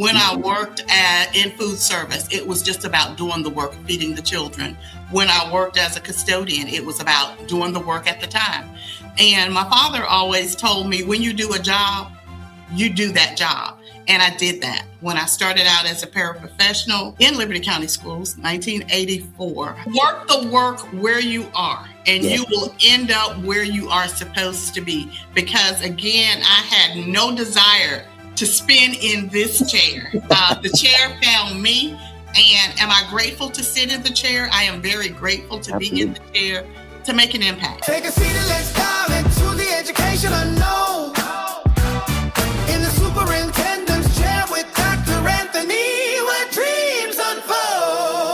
When I worked in food service, it was just about doing the work, feeding the children. When I worked as a custodian, it was about doing the work at the time. And my father always told me, when you do a job, you do that job. And I did that. When I started out as a paraprofessional in Liberty County Schools, 1984, work the work where you are, and you will end up where you are supposed to be. Because again, I had no desire to spin in this chair. The chair found me, and am I grateful to sit in the chair? I am very grateful to be in the chair to make an impact. Take a seat and let's dive into the education unknown. In the superintendent's chair with Dr. Anthony, where dreams unfold.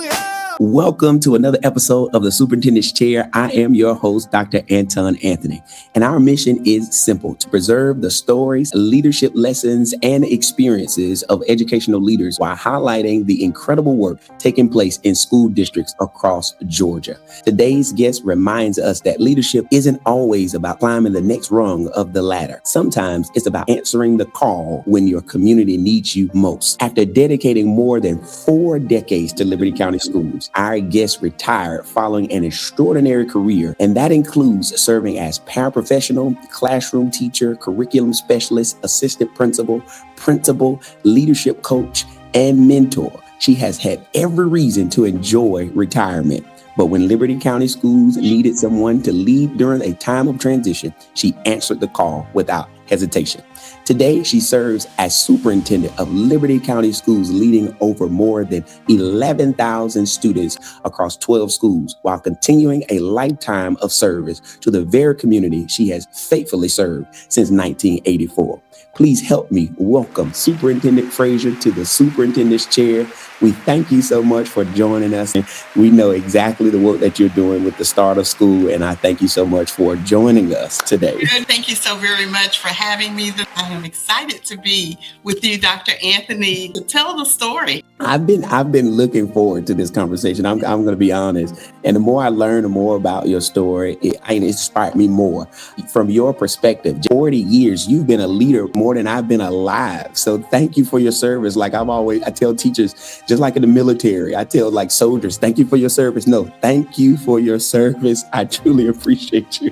Yeah. Welcome to another episode of the Superintendent's Chair. I am your host, Dr. Anton Anthony, and our mission is simple: to preserve the stories, leadership lessons, and experiences of educational leaders while highlighting the incredible work taking place in school districts across Georgia. Today's guest reminds us that leadership isn't always about climbing the next rung of the ladder. Sometimes it's about answering the call when your community needs you most. After dedicating more than 4 decades to Liberty County Schools, our guest retired following an extraordinary career, and that includes serving as paraprofessional, classroom teacher, curriculum specialist, assistant principal, leadership coach, and mentor. She has had every reason to enjoy retirement. But when Liberty County Schools needed someone to lead during a time of transition, she answered the call without hesitation. Today, she serves as superintendent of Liberty County Schools, leading over more than 11,000 students across 12 schools, while continuing a lifetime of service to the very community she has faithfully served since 1984. Please help me welcome Superintendent Frazier to the Superintendent's Chair. We thank you so much for joining us. And we know exactly the work that you're doing with the start of school, and I thank you so much for joining us today. Thank you so very much for having me. I am excited to be with you, Dr. Anthony, to tell the story. I've been looking forward to this conversation. I'm going to be honest. And the more I learn, the more about your story, it inspired me more. From your perspective, 40 years, you've been a leader more than I've been alive. So thank you for your service. Like I tell teachers, just like in the military, I tell like soldiers, thank you for your service. No, thank you for your service. I truly appreciate you.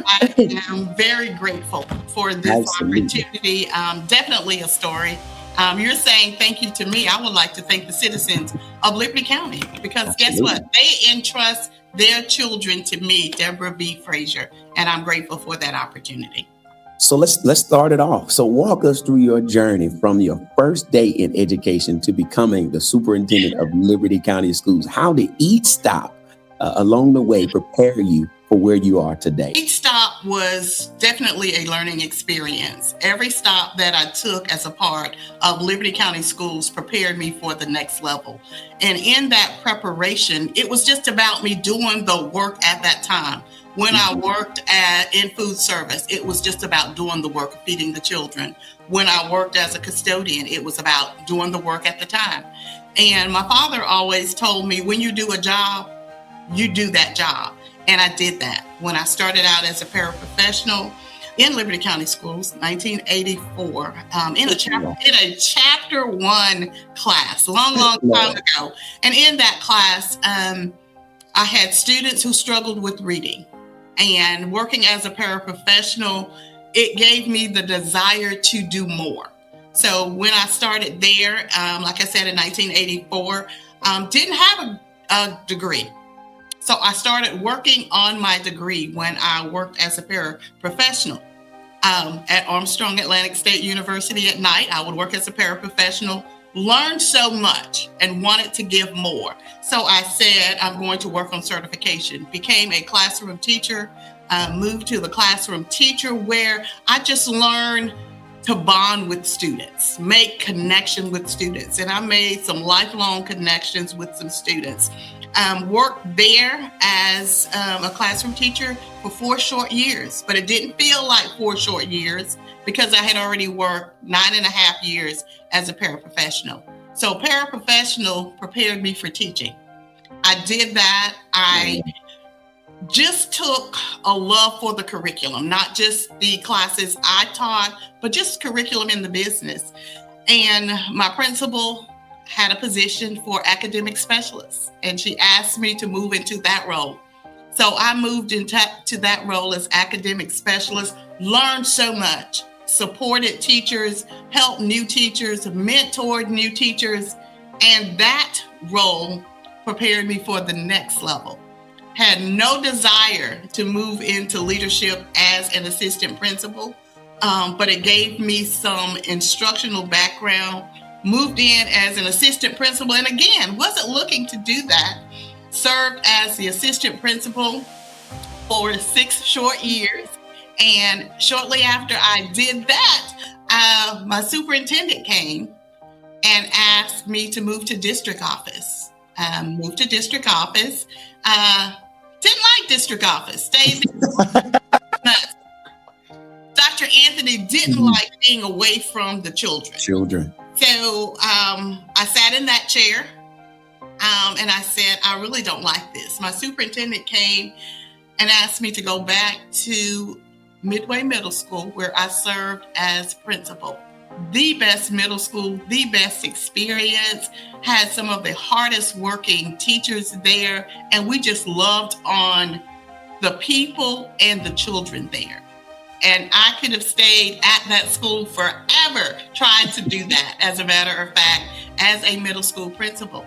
I am very grateful for this opportunity. Definitely a story. You're saying thank you to me. I would like to thank the citizens of Liberty County, because guess what? They entrust their children to me, Debra B. Frazier, and I'm grateful for that opportunity. So let's start it off. So walk us through your journey from your first day in education to becoming the superintendent of Liberty County Schools. How did each stop along the way prepare you for where you are today? Each stop was definitely a learning experience. Every stop that I took as a part of Liberty County Schools prepared me for the next level. And in that preparation, it was just about me doing the work at that time. When I worked in food service, it was just about doing the work, feeding the children. When I worked as a custodian, it was about doing the work at the time. And my father always told me, when you do a job, you do that job. And I did that. When I started out as a paraprofessional in Liberty County Schools, 1984, in a chapter 1 class, long time ago. And in that class, I had students who struggled with reading. And working as a paraprofessional, it gave me the desire to do more. So when I started there, like I said, in 1984, didn't have a degree. So I started working on my degree when I worked as a paraprofessional at Armstrong Atlantic State University at night. I would work as a paraprofessional, learned so much and wanted to give more. So I said, I'm going to work on certification. Became a classroom teacher, moved to the classroom teacher, where I just learned to bond with students, make connection with students. And I made some lifelong connections with some students. Worked there as a classroom teacher for 4 short years, but it didn't feel like 4 short years because I had already worked 9.5 years as a paraprofessional. So paraprofessional prepared me for teaching. I did that. I just took a love for the curriculum, not just the classes I taught, but just curriculum in the business. And my principal had a position for academic specialist, and she asked me to move into that role. So I moved into that role as academic specialist, learned so much, supported teachers, helped new teachers, mentored new teachers, and that role prepared me for the next level. Had no desire to move into leadership as an assistant principal, but it gave me some instructional background. Moved in as an assistant principal, and again, wasn't looking to do that. Served as the assistant principal for 6 short years. And shortly after I did that, my superintendent came and asked me to move to district office. Moved to district office. Didn't like district office. Stayed there. Dr. Anthony didn't like being away from the children. So I sat in that chair and I said, I really don't like this. My superintendent came and asked me to go back to Midway Middle School, where I served as principal. The best middle school, the best experience, had some of the hardest working teachers there, and we just loved on the people and the children there. And I could have stayed at that school forever trying to do that, as a matter of fact, as a middle school principal.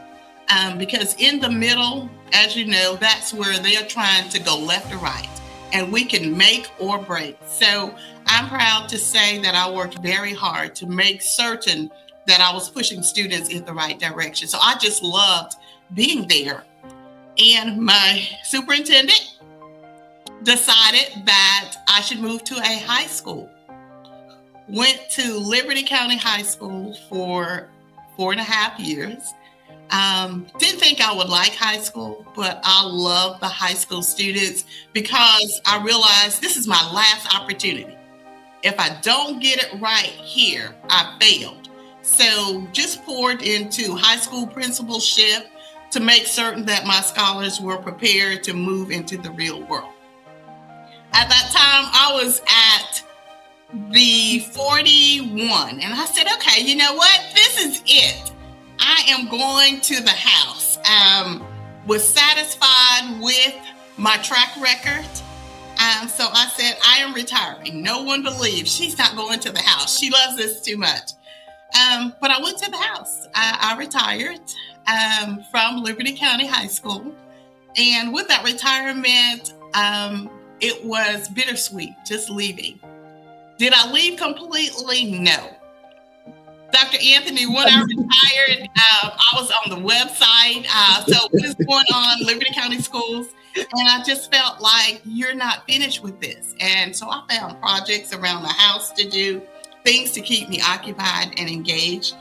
Because in the middle, as you know, that's where they are trying to go left or right. And we can make or break. So I'm proud to say that I worked very hard to make certain that I was pushing students in the right direction. So I just loved being there. And my superintendent decided that I should move to a high school. Went to Liberty County High School for 4.5 years. Didn't think I would like high school, but I love the high school students because I realized this is my last opportunity. If I don't get it right here, I failed. So just poured into high school principalship to make certain that my scholars were prepared to move into the real world. At that time, I was at the 41, and I said, okay, you know what? This is it. I am going to the house. Was satisfied with my track record. So I said, I am retiring. No one believes she's not going to the house. She loves this too much. But I went to the house. I retired from Liberty County High School. And with that retirement, it was bittersweet, just leaving. Did I leave completely? No. Dr. Anthony, when I retired, I was on the website. So what is going on, Liberty County Schools? And I just felt like you're not finished with this. And so I found projects around the house to do, things to keep me occupied and engaged.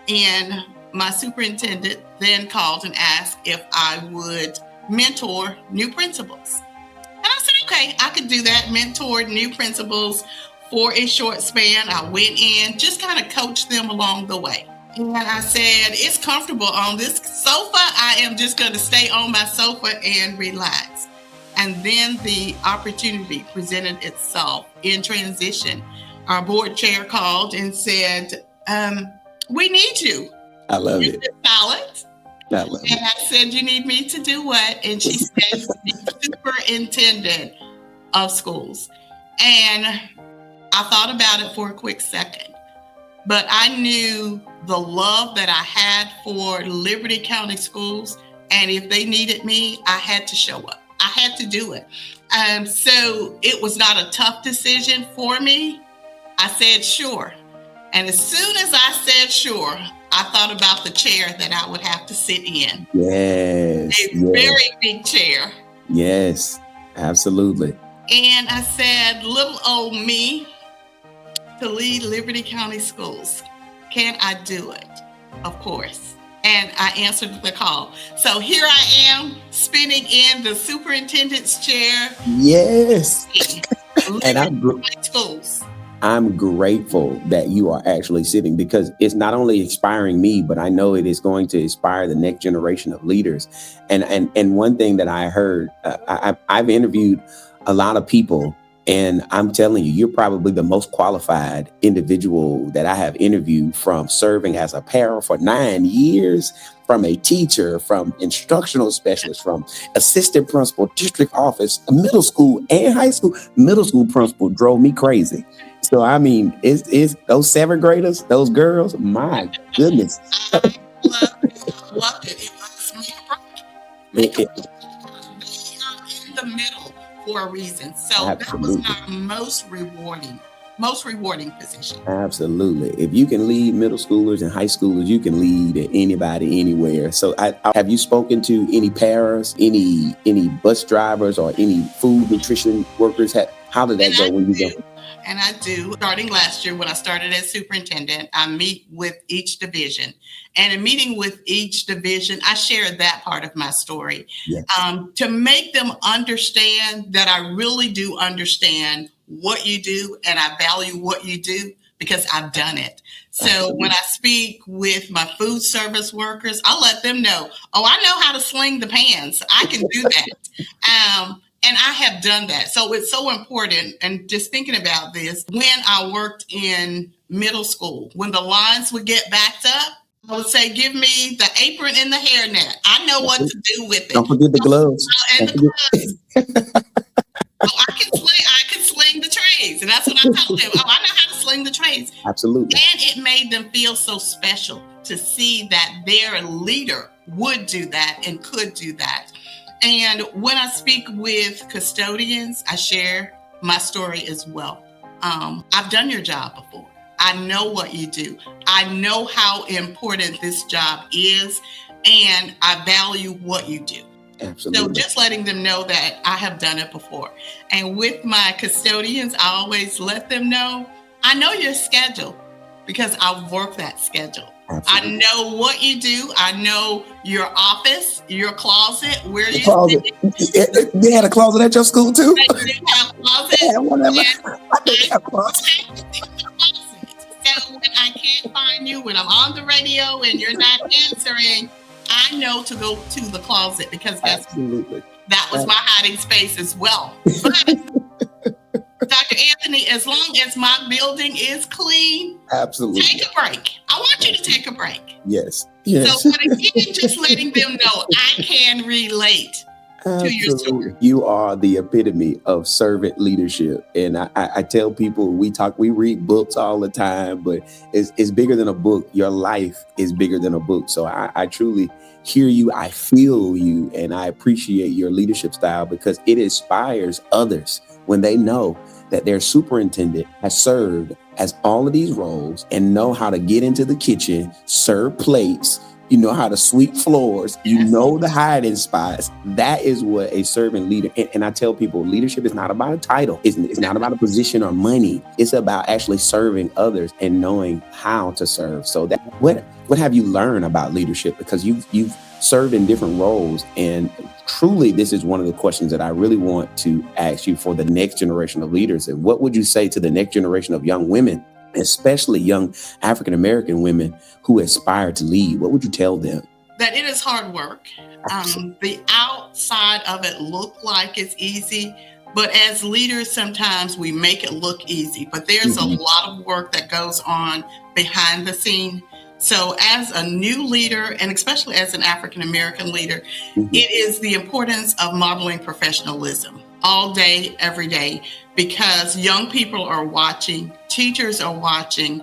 And my superintendent then called and asked if I would mentor new principals. And I said, okay, I could do that, mentor new principals for a short span. I went in, just kind of coached them along the way. And I said, it's comfortable on this sofa. I am just going to stay on my sofa and relax. And then the opportunity presented itself in transition. Our board chair called and said, we need you. I love it. Silent. I love and I said, you need me to do what? And she said, superintendent of schools. And I thought about it for a quick second, but I knew the love that I had for Liberty County Schools. And if they needed me, I had to show up. I had to do it. So it was not a tough decision for me. I said, sure. And as soon as I said, sure, I thought about the chair that I would have to sit in. Yes. Very big chair. Yes, absolutely. And I said, little old me to lead Liberty County Schools. Can I do it? Of course. And I answered the call. So here I am, spinning in the superintendent's chair. Yes. And I'm schools. I'm grateful that you are actually sitting, because it's not only inspiring me, but I know it is going to inspire the next generation of leaders. And one thing that I heard, I've interviewed a lot of people, and I'm telling you, you're probably the most qualified individual that I have interviewed, from serving as a para for 9 years, from a teacher, from instructional specialist, from assistant principal, district office, middle school and high school. Middle school principal drove me crazy. So, I mean, it's those 7th graders, those girls, my goodness. I loved it. It was make a break. They are in the middle for a reason. So Absolutely. that was my most rewarding position. Absolutely. If you can lead middle schoolers and high schoolers, you can lead anybody, anywhere. So have you spoken to any paras, any bus drivers, or any food nutrition workers? How did that go when you go? And I do. Starting last year, when I started as superintendent, I meet with each division. And in meeting with each division, I share that part of my story. Yes. To make them understand that I really do understand what you do, and I value what you do because I've done it. So Absolutely. When I speak with my food service workers, I let them know, I know how to sling the pans. I can do that. And I have done that. So it's so important. And just thinking about this, when I worked in middle school, when the lines would get backed up, I would say, give me the apron and the hairnet. I know what to do with it. Don't forget the gloves. And the gloves. I can sling the trays. And that's what I told them. I know how to sling the trays. Absolutely. And it made them feel so special to see that their leader would do that and could do that. And when I speak with custodians, I share my story as well. I've done your job before. I know what you do. I know how important this job is, and I value what you do. Absolutely. So just letting them know that I have done it before. And with my custodians, I always let them know, I know your schedule because I've worked that schedule. Absolutely. I know what you do. I know your office, your closet, where you sit. They had a closet at your school too? They do have a closet. Yeah, whatever. I think they have a closet. So when I can't find you, when I'm on the radio and you're not answering, I know to go to the closet because that was my hiding space as well. But Dr. Anthony, as long as my building is clean, absolutely, take a break. I want you to take a break. Yes. So, but again, just letting them know I can relate to your story. You are the epitome of servant leadership. And I tell people, we read books all the time, but it's bigger than a book. Your life is bigger than a book. So I truly hear you. I feel you. And I appreciate your leadership style because it inspires others when they know that their superintendent has served as all of these roles and know how to get into the kitchen, serve plates, you know how to sweep floors, you know the hiding spots. That is what a servant leader, and I tell people, leadership is not about a title. It's not about a position or money. It's about actually serving others and knowing how to serve. So that what have you learned about leadership? Because you've served in different roles, and truly, this is one of the questions that I really want to ask you for the next generation of leaders. And what would you say to the next generation of young women, especially young African-American women who aspire to lead? What would you tell them? That it is hard work. The outside of it look like it's easy, but as leaders, sometimes we make it look easy. But there's a lot of work that goes on behind the scene. So as a new leader, and especially as an African-American leader, it is the importance of modeling professionalism all day, every day, because young people are watching, teachers are watching,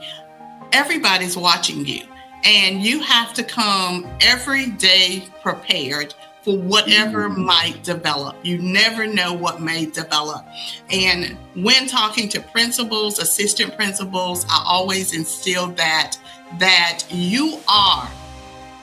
everybody's watching you. And you have to come every day prepared for whatever might develop. You never know what may develop. And when talking to principals, assistant principals, I always instill that you are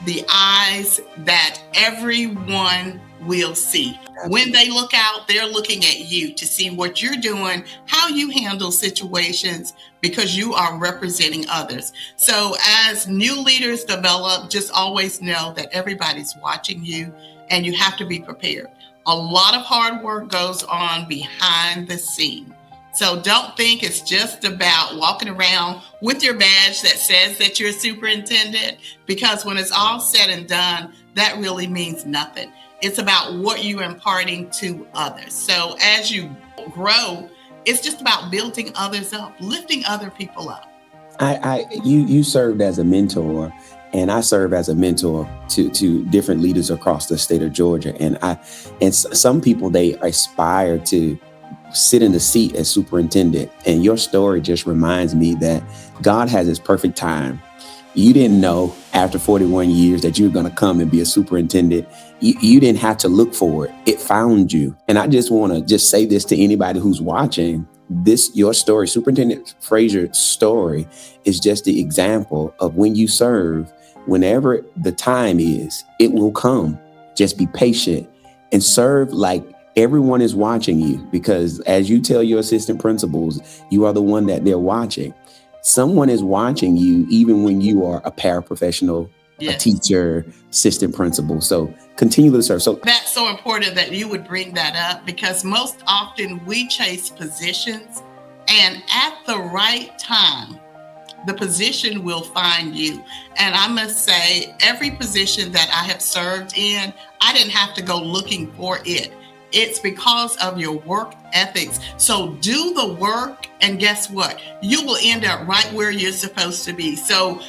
the eyes that everyone will see. When they look out, they're looking at you to see what you're doing, how you handle situations, because you are representing others. So as new leaders develop, just always know that everybody's watching you and you have to be prepared. A lot of hard work goes on behind the scene. So don't think it's just about walking around with your badge that says that you're a superintendent, because when it's all said and done, that really means nothing. It's about what you're imparting to others. So as you grow, it's just about building others up, lifting other people up. You served as a mentor, and I serve as a mentor to different leaders across the state of Georgia. And some people, they aspire to sit in the seat as superintendent. And your story just reminds me that God has his perfect time. You didn't know after 41 years that you were going to come and be a superintendent. You didn't have to look for it. It found you. And I just want to just say this to anybody who's watching. Your story, Superintendent Frazier's story, is just the example of when you serve, whenever the time is, it will come. Just be patient and serve like everyone is watching you, because as you tell your assistant principals, you are the one that they're watching. Someone is watching you even when you are a paraprofessional, yes, a teacher, assistant principal. So continue to serve. So that's so important that you would bring that up, because most often we chase positions, and at the right time, the position will find you. And I must say, every position that I have served in, I didn't have to go looking for it. It's because of your work ethics. So do the work, and guess what? You will end up right where you're supposed to be. So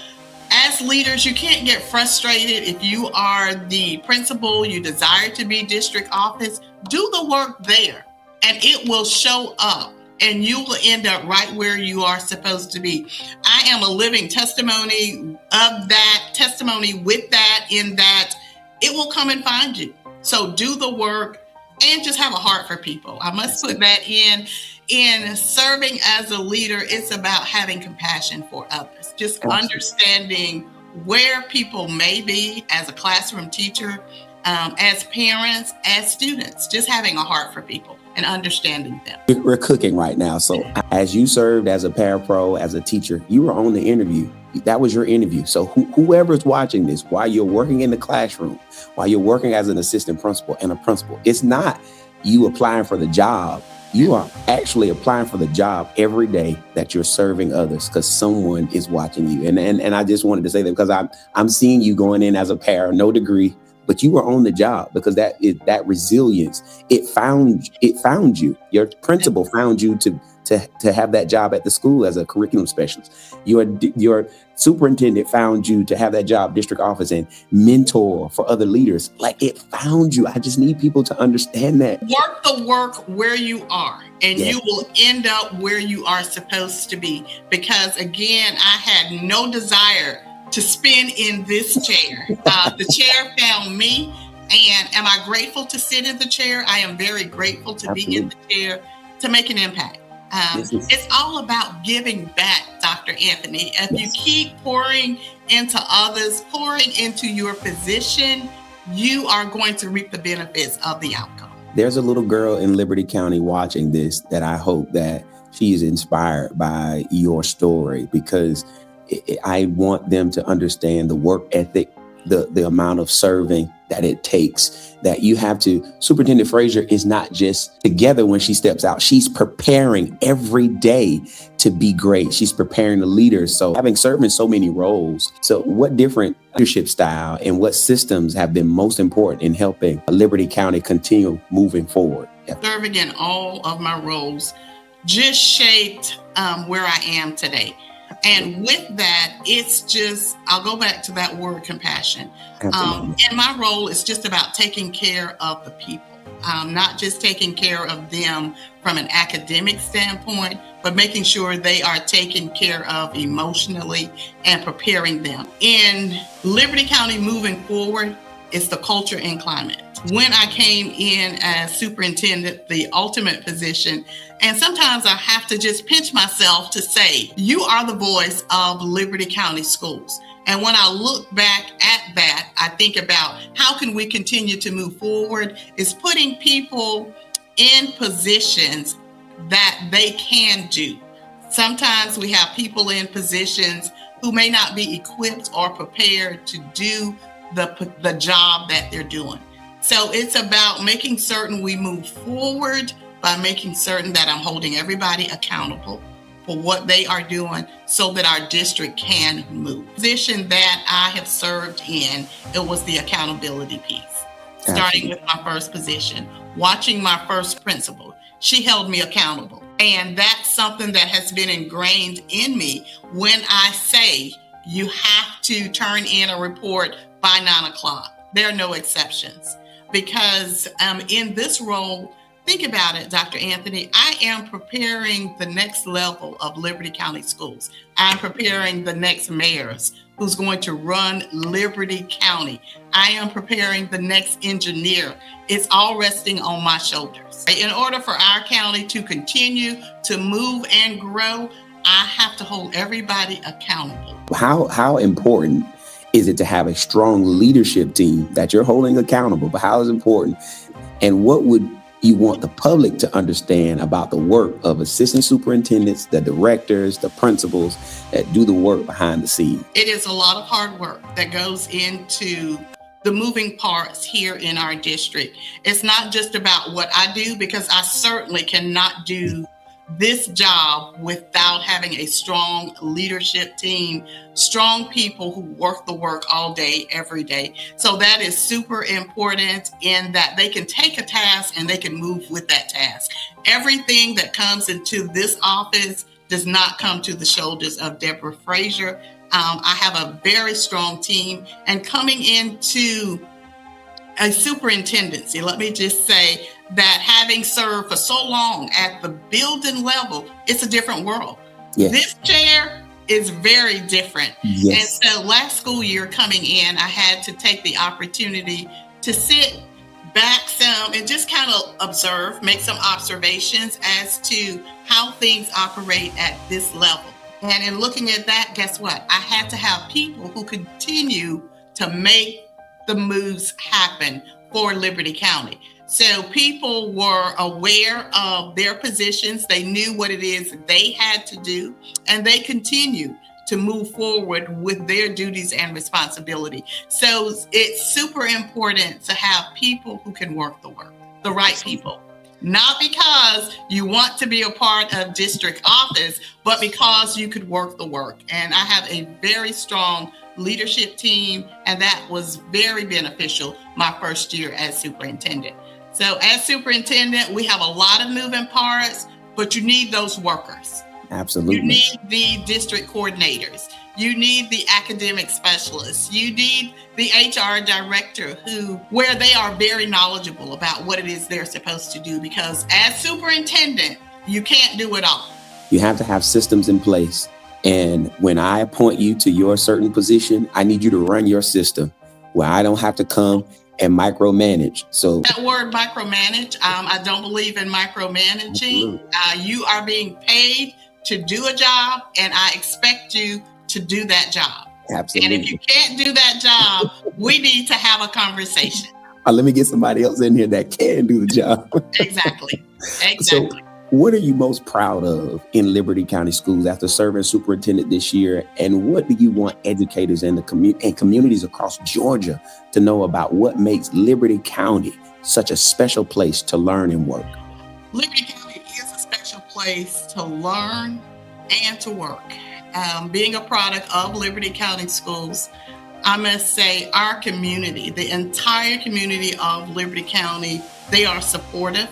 as leaders, you can't get frustrated if you are the principal, you desire to be district office. Do the work there, and it will show up, and you will end up right where you are supposed to be. I am a living testimony of that, testimony with that, in that it will come and find you. So do the work and just have a heart for people. I must put that in serving as a leader. It's about having compassion for others, just understanding where people may be as a classroom teacher, as parents, as students, just having a heart for people and understanding them. We're cooking right now. So as you served as a parapro, as a teacher, you were on the interview. That was your interview. So whoever's watching this, while you're working in the classroom, while you're working as an assistant principal and a principal, it's not you applying for the job. You are actually applying for the job every day that you're serving others, because someone is watching you. And I just wanted to say that because I'm seeing you going in as a para, no degree, but you were on the job, because that resilience, it found you. Your principal found you to have that job at the school as a curriculum specialist. Your superintendent found you to have that job, district office, and mentor for other leaders. Like, it found you. I just need people to understand that. Work the work where you are, and you will end up where you are supposed to be. Because again, I had no desire to spin in this chair. The chair found me. And am I grateful to sit in the chair? I am very grateful to be in the chair to make an impact. It's all about giving back, Dr. Anthony. If you keep pouring into others, pouring into your position, you are going to reap the benefits of the outcome. There's a little girl in Liberty County watching this that I hope that she is inspired by your story, because I want them to understand the work ethic, the amount of serving that it takes, that you have to. Superintendent Frazier is not just together when she steps out. She's preparing every day to be great. She's preparing the leaders. So having served in so many roles, so what different leadership style and what systems have been most important in helping Liberty County continue moving forward? Serving in all of my roles just shaped where I am today. And with that, it's just, I'll go back to that word, compassion. In my role, it's just about taking care of the people, not just taking care of them from an academic standpoint, but making sure they are taken care of emotionally and preparing them. In Liberty County moving forward, it's the culture and climate. When I came in as superintendent, the ultimate position, and sometimes I have to just pinch myself to say, you are the voice of Liberty County Schools. And when I look back at that, I think about how can we continue to move forward, is putting people in positions that they can do. Sometimes we have people in positions who may not be equipped or prepared to do the job that they're doing. So it's about making certain we move forward by making certain that I'm holding everybody accountable for what they are doing so that our district can move. The position that I have served in, it was the accountability piece. Starting with my first position, watching my first principal, she held me accountable. And that's something that has been ingrained in me when I say you have to turn in a report by 9 o'clock. There are no exceptions because in this role, think about it, Dr. Anthony, I am preparing the next level of Liberty County Schools. I'm preparing the next mayors who's going to run Liberty County. I am preparing the next engineer. It's all resting on my shoulders. In order for our county to continue to move and grow, I have to hold everybody accountable. How important is it to have a strong leadership team that you're holding accountable? But how is it important? And what would you want the public to understand about the work of assistant superintendents, the directors, the principals that do the work behind the scenes? It is a lot of hard work that goes into the moving parts here in our district. It's not just about what I do, because I certainly cannot do this job without having a strong leadership team, strong people who work the work all day, every day. So that is super important in that they can take a task and they can move with that task. Everything that comes into this office does not come to the shoulders of Debra Frazier. I have a very strong team, and coming into a superintendency, let me just say that having served for so long at the building level, it's a different world. Yes. This chair is very different. Yes. And so last school year coming in, I had to take the opportunity to sit back some and just kind of observe, make some observations as to how things operate at this level. And in looking at that, guess what? I had to have people who continue to make the moves happen for Liberty County. So people were aware of their positions. They knew what it is they had to do, and they continue to move forward with their duties and responsibility. So it's super important to have people who can work the work, the right people. Not because you want to be a part of district office, but because you could work the work. And I have a very strong leadership team, and that was very beneficial my first year as superintendent. So as superintendent, we have a lot of moving parts, but you need those workers. Absolutely. You need the district coordinators. You need the academic specialists. You need the HR director where they are very knowledgeable about what it is they're supposed to do, because as superintendent, you can't do it all. You have to have systems in place. And when I appoint you to your certain position, I need you to run your system where I don't have to come and micromanage. So that word micromanage, I don't believe in micromanaging. You are being paid to do a job, and I expect you to do that job. Absolutely. And if you can't do that job, we need to have a conversation. Let me get somebody else in here that can do the job. Exactly. So what are you most proud of in Liberty County Schools after serving superintendent this year? And what do you want educators in the and communities across Georgia to know about what makes Liberty County such a special place to learn and work? Liberty County is a special place to learn and to work. Being a product of Liberty County Schools, I must say our community, the entire community of Liberty County, they are supportive.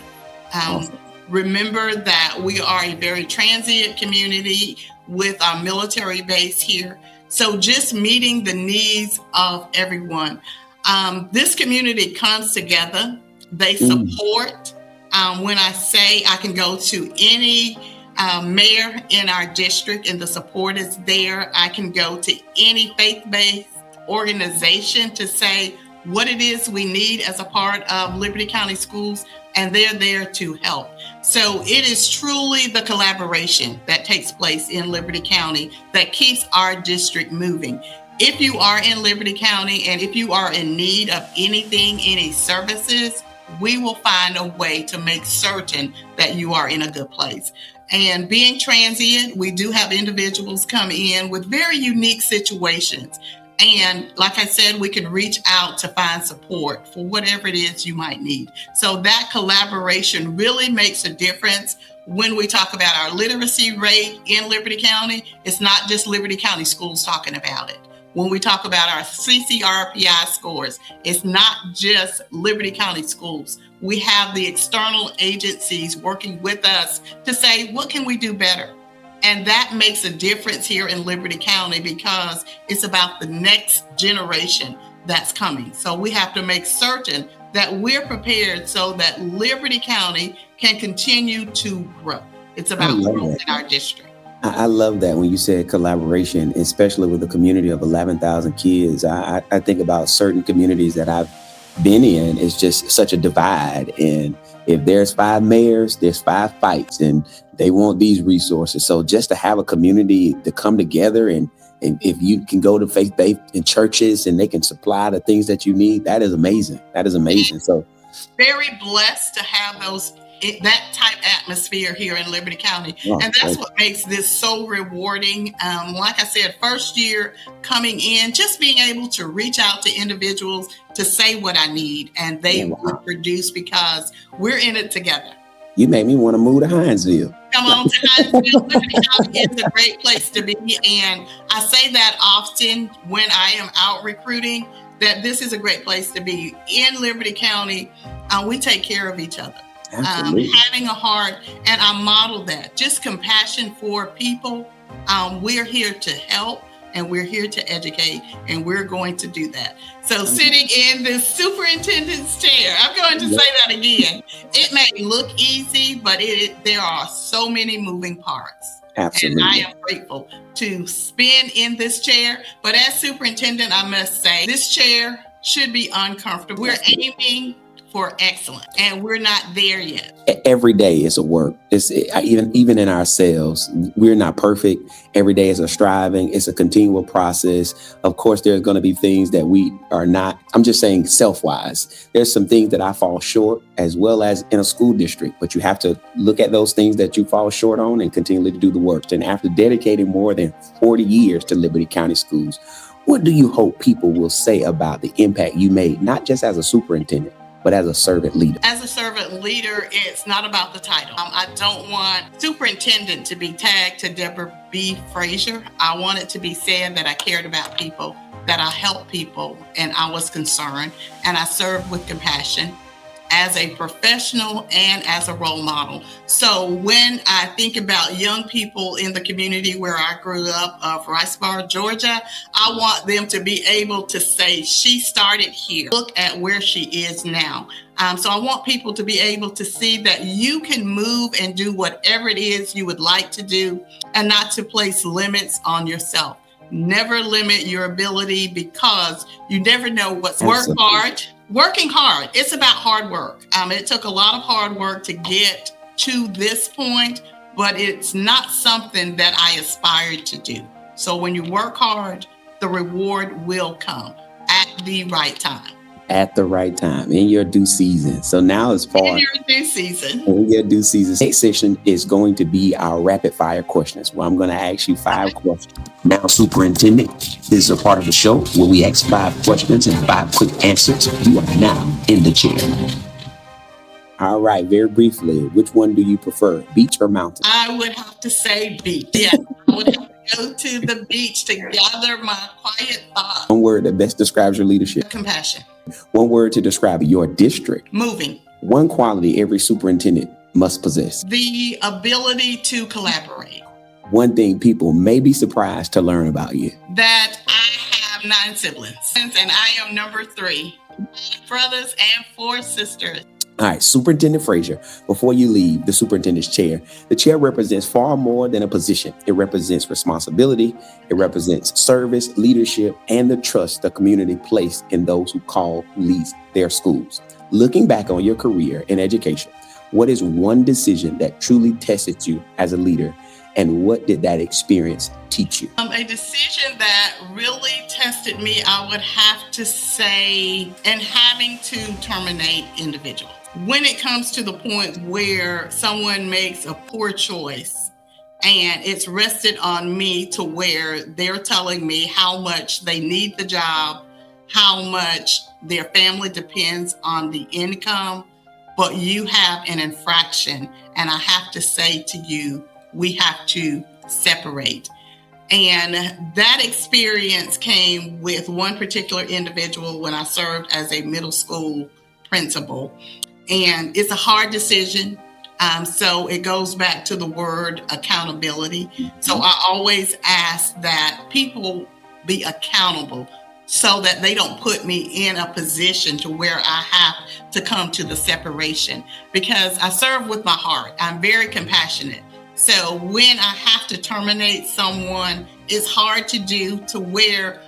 Awesome. Remember that we are a very transient community with our military base here. So just meeting the needs of everyone. This community comes together. They support. When I say I can go to any mayor in our district and the support is there, I can go to any faith-based organization to say what it is we need as a part of Liberty County Schools, and they're there to help. So it is truly the collaboration that takes place in Liberty County that keeps our district moving. If you are in Liberty County and if you are in need of anything, any services, we will find a way to make certain that you are in a good place. And being transient, we do have individuals come in with very unique situations. And like I said, we can reach out to find support for whatever it is you might need. So that collaboration really makes a difference. When we talk about our literacy rate in Liberty County, it's not just Liberty County schools talking about it. When we talk about our CCRPI scores, it's not just Liberty County schools. We have the external agencies working with us to say, what can we do better? And that makes a difference here in Liberty County because it's about the next generation that's coming. So we have to make certain that we're prepared so that Liberty County can continue to grow. It's about growth in our district. I love that when you said collaboration, especially with a community of 11,000 kids. I think about certain communities that I've been in. It's just such a divide. And if there's 5 mayors, there's 5 fights, and they want these resources. So just to have a community to come together, and if you can go to faith-based in churches and they can supply the things that you need, that is amazing. That is amazing. So very blessed to have that type atmosphere here in Liberty County. And that's what makes this so rewarding. Like I said, first year coming in, just being able to reach out to individuals to say what I need, and they will produce because we're in it together. You made me want to move to Hinesville. Come on to Hinesville. Liberty County is a great place to be. And I say that often when I am out recruiting, that this is a great place to be. In Liberty County, we take care of each other. Having a heart, and I model that, just compassion for people. We're here to help, and we're here to educate, and we're going to do that. So sitting in the superintendent's chair, I'm going to say that again. It may look easy, but there are so many moving parts. Absolutely. And I am grateful to spin in this chair. But as superintendent, I must say, this chair should be uncomfortable. We're aiming for excellence, and we're not there yet. Every day is a work. It's even in ourselves. We're not perfect. Every day is a striving. It's a continual process. Of course, there's going to be things that we are not. I'm just saying self-wise. There's some things that I fall short, as well as in a school district. But you have to look at those things that you fall short on and continue to do the work. And after dedicating more than 40 years to Liberty County Schools, what do you hope people will say about the impact you made, not just as a superintendent, but as a servant leader? As a servant leader, it's not about the title. I don't want superintendent to be tagged to Debra B. Frazier. I want it to be said that I cared about people, that I helped people, and I was concerned, and I served with compassion as a professional and as a role model. So when I think about young people in the community where I grew up, of Ricebar, Georgia, I want them to be able to say, she started here. Look at where she is now. So I want people to be able to see that you can move and do whatever it is you would like to do, and not to place limits on yourself. Never limit your ability, because you never know what's work hard. Working hard. It's about hard work. It took a lot of hard work to get to this point, but it's not something that I aspired to do. So when you work hard, the reward will come at the right time. At the right time, in your due season. So now as far in your due season. In your due season. Next session is going to be our rapid fire questions, where I'm going to ask you 5 questions. Now, Superintendent, this is a part of the show where we ask 5 questions and 5 quick answers. You are now in the chair. All right, very briefly, which one do you prefer, beach or mountain? I would have to say beach. Yeah, I would have to go to the beach to gather my quiet thoughts. One word that best describes your leadership. Compassion. One word to describe your district. Moving. One quality every superintendent must possess. The ability to collaborate. One thing people may be surprised to learn about you. That I have 9 siblings, and I am number 3. 5 brothers and 4 sisters. All right, Superintendent Frazier, before you leave the superintendent's chair, the chair represents far more than a position. It represents responsibility. It represents service, leadership, and the trust the community placed in those who lead their schools. Looking back on your career in education, what is one decision that truly tested you as a leader, and what did that experience teach you? A decision that really tested me, I would have to say, in having to terminate individuals. When it comes to the point where someone makes a poor choice And it's rested on me to where they're telling me how much they need the job, how much their family depends on the income, but you have an infraction. And I have to say to you, we have to separate. And that experience came with one particular individual when I served as a middle school principal. And it's a hard decision. So it goes back to the word accountability. So I always ask that people be accountable so that they don't put me in a position to where I have to come to the separation, because I serve with my heart. I'm very compassionate. So when I have to terminate someone, it's hard to do, to where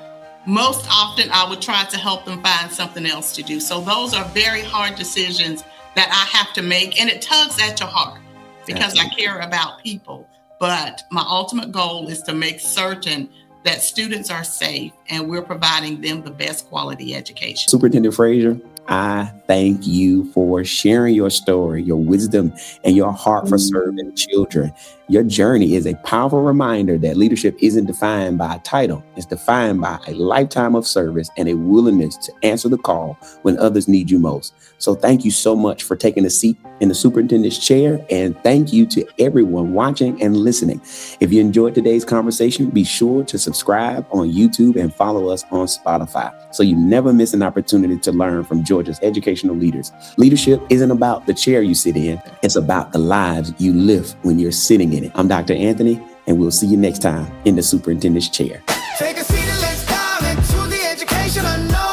most often I would try to help them find something else to do. So those are very hard decisions that I have to make, and it tugs at your heart because I care about people. But my ultimate goal is to make certain that students are safe and we're providing them the best quality education. Superintendent Frazier, I thank you for sharing your story, your wisdom, and your heart for serving children. Your journey is a powerful reminder that leadership isn't defined by a title. It's defined by a lifetime of service and a willingness to answer the call when others need you most. So thank you so much for taking a seat in the superintendent's chair. And thank you to everyone watching and listening. If you enjoyed today's conversation, be sure to subscribe on YouTube and follow us on Spotify so you never miss an opportunity to learn from Georgia's educational leaders. Leadership isn't about the chair you sit in. It's about the lives you live when you're sitting in it. I'm Dr. Anthony, and we'll see you next time in the superintendent's chair. Take a seat and let's dive into the education unknown.